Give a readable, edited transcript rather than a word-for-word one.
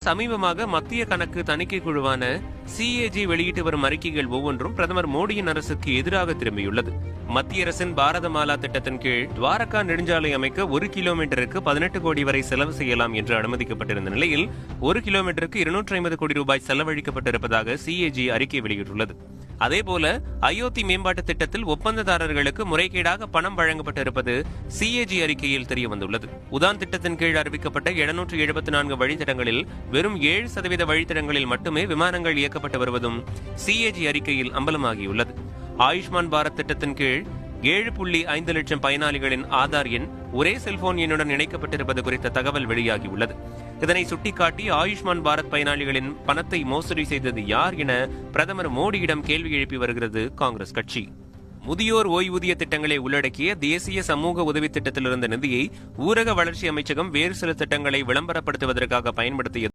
சமீபமாக மத்திய கணக்கு தணிக்கை குழுவான சிஏஜி வெளியிட்டு வரும் அறிக்கைகள் ஒவ்வொன்றும் பிரதமர் மோடியின் அரசுக்கு எதிராக திரும்பியுள்ளது. மத்திய அரசின் பாரதமாலா திட்டத்தின் கீழ் துவாரகா நெடுஞ்சாலை அமைக்க 1 கிலோமீட்டருக்கு 18 கோடி வரை செலவு செய்யலாம் என்று அனுமதிக்கப்பட்டிருந்த நிலையில் 1 கிலோமீட்டருக்கு 250 கோடி ரூபாய் செலவழிக்கப்பட்டிருப்பதாக சிஏஜி அறிக்கை வெளியிட்டுள்ளது. அதேபோல அயோத்தி மேம்பாட்டு திட்டத்தில் ஒப்பந்ததாரர்களுக்கு முறைகேடாக பணம் வழங்கப்பட்டிருப்பது சிஏஜி அறிக்கையில் தெரியவந்துள்ளது. உதான் திட்டத்தின் கீழ் அறிவிக்கப்பட்ட 774 வழித்தடங்களில் வெறும் 7% வழித்தடங்களில் மட்டுமே விமானங்கள் இயக்கப்பட்டு வருவதும் சிஏஜி அறிக்கையில் அம்பலமாகியுள்ளது. ஆயுஷ்மான் பாரத் திட்டத்தின் கீழ் 7.5 லட்சம் பயனாளிகளின் ஆதார் எண் ஒரே செல்போன் எண்ணுடன் இணைக்கப்பட்டிருப்பது குறித்த தகவல் வெளியாகியுள்ளது. இதனை சுட்டிக்காட்டி ஆயுஷ்மான் பாரத் பயனாளிகளின் பணத்தை மோசடி செய்தது யார் என பிரதமர் மோடியிடம் கேள்வி எழுப்பி வருகிறது காங்கிரஸ் கட்சி. முதியோர் ஓய்வூதிய திட்டங்களை உள்ளடக்கிய தேசிய சமூக உதவி திட்டத்தில் இருந்த நிதியை ஊரக வளர்ச்சி அமைச்சகம் வேறு சில திட்டங்களை விளம்பரப்படுத்துவதற்காக பயன்படுத்தியது